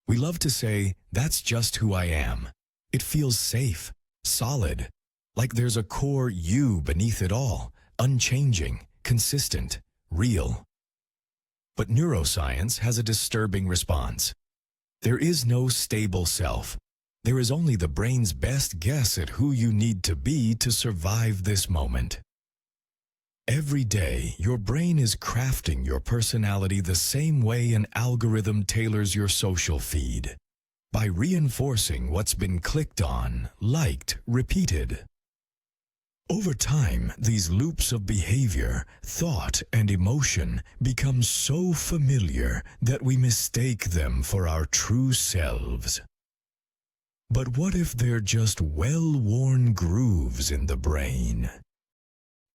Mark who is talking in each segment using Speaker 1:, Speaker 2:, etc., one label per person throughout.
Speaker 1: We love to say, that's just who I am. It feels safe, solid, like there's a core you beneath it all, unchanging, consistent, real. But neuroscience has a disturbing response. There is no stable self. There is only the brain's best guess at who you need to be to survive this moment. Every day, your brain is crafting your personality the same way an algorithm tailors your social feed, by reinforcing what's been clicked on, liked, repeated. Over time, these loops of behavior, thought, and emotion become so familiar that we mistake them for our true selves. But what if they're just well-worn grooves in the brain?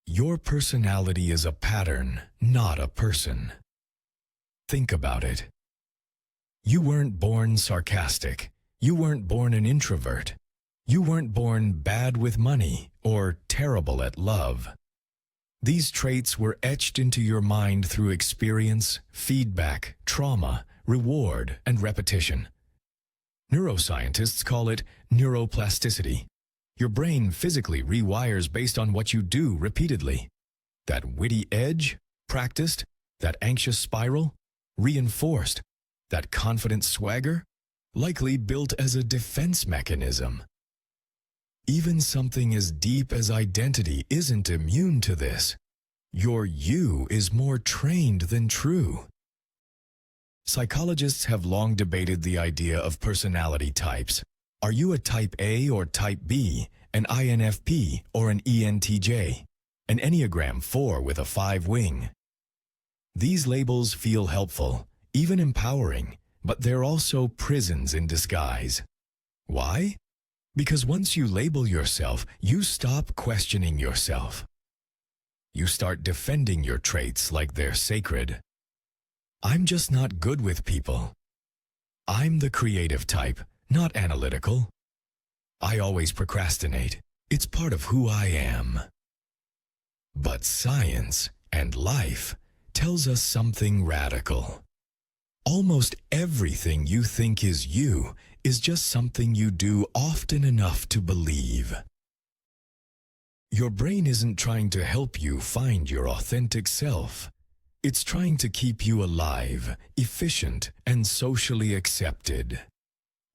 Speaker 1: Your personality is a pattern, not a person. Think about it. You weren't born sarcastic. You weren't born an introvert. You weren't born bad with money or terrible at love. These traits were etched into your mind through experience, feedback, trauma, reward, and repetition. Neuroscientists call it neuroplasticity. Your brain physically rewires based on what you do repeatedly. That witty edge, practiced. That anxious spiral, reinforced. That confident swagger, likely built as a defense mechanism. Even something as deep as identity isn't immune to this. Your you is more trained than true. Psychologists have long debated the idea of personality types. Are you a type A or type B, an INFP or an ENTJ, an Enneagram 4 with a 5 wing? These labels feel helpful, even empowering, but they're also prisons in disguise. Why? Because once you label yourself, you stop questioning yourself. You start defending your traits like they're sacred. I'm just not good with people. I'm the creative type, not analytical. I always procrastinate. It's part of who I am. But science and life tells us something radical. Almost everything you think is you is just something you do often enough to believe. Your brain isn't trying to help you find your authentic self. It's trying to keep you alive, efficient, and socially accepted.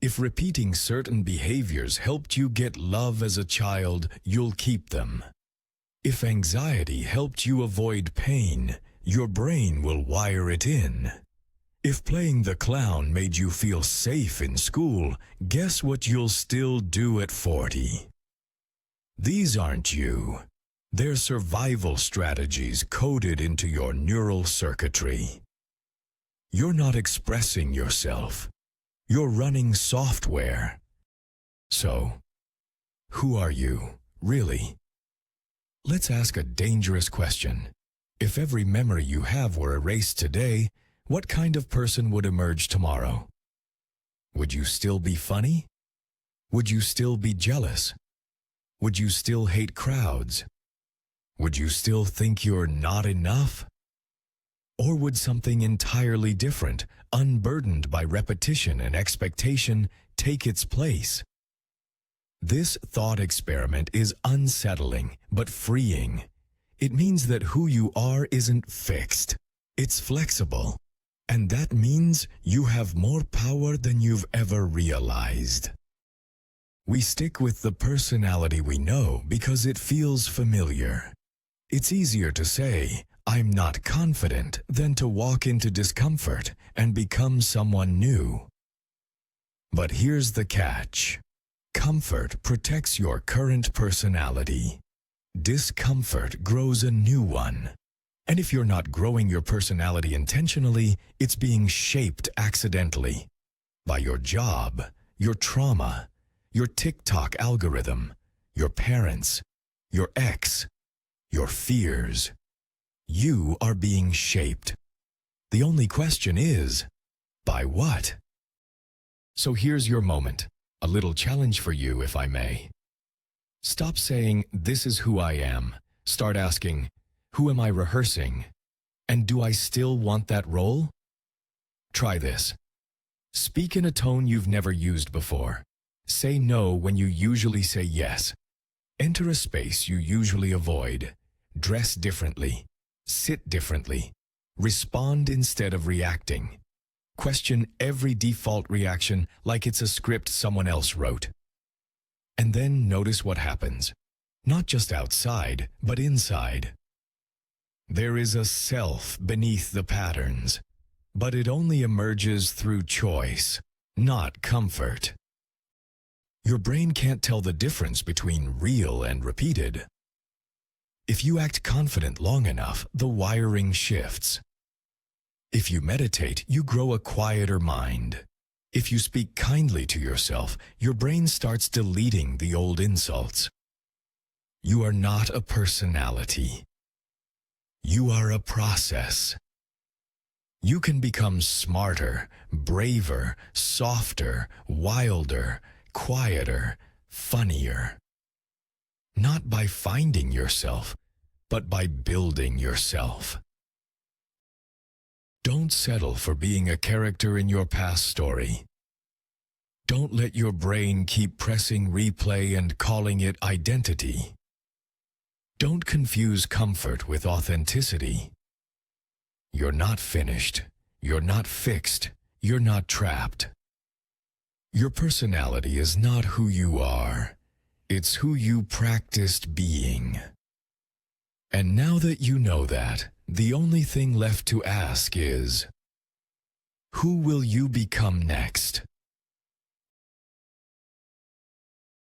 Speaker 1: If repeating certain behaviors helped you get love as a child, you'll keep them. If anxiety helped you avoid pain, your brain will wire it in. If playing the clown made you feel safe in school, guess what you'll still do at 40? These aren't you. They're survival strategies coded into your neural circuitry. You're not expressing yourself. You're running software. So, who are you, really? Let's ask a dangerous question. If every memory you have were erased today, what kind of person would emerge tomorrow? Would you still be funny? Would you still be jealous? Would you still hate crowds? Would you still think you're not enough? Or would something entirely different, unburdened by repetition and expectation, take its place? This thought experiment is unsettling but freeing. It means that who you are isn't fixed. It's flexible. And that means you have more power than you've ever realized. We stick with the personality we know because it feels familiar. It's easier to say, I'm not confident, than to walk into discomfort and become someone new. But here's the catch. Comfort protects your current personality. Discomfort grows a new one. And if you're not growing your personality intentionally, it's being shaped accidentally by your job, your trauma, your TikTok algorithm, your parents, your ex, your fears. You are being shaped. The only question is, by what? So here's your moment, a little challenge for you, if I may. Stop saying, this is who I am. Start asking, who am I rehearsing? And do I still want that role? Try this. Speak in a tone you've never used before. Say no when you usually say yes. Enter a space you usually avoid. Dress differently. Sit differently. Respond instead of reacting. Question every default reaction like it's a script someone else wrote. And then notice what happens. Not just outside, but inside. There is a self beneath the patterns, but it only emerges through choice, not comfort. Your brain can't tell the difference between real and repeated. If you act confident long enough, the wiring shifts. If you meditate, you grow a quieter mind. If you speak kindly to yourself, your brain starts deleting the old insults. You are not a personality. You are a process. You can become smarter, braver, softer, wilder, quieter, funnier. Not by finding yourself, but by building yourself. Don't settle for being a character in your past story. Don't let your brain keep pressing replay and calling it identity. Don't confuse comfort with authenticity. You're not finished. You're not fixed. You're not trapped. Your personality is not who you are. It's who you practiced being. And now that you know that, the only thing left to ask is, who will you become next?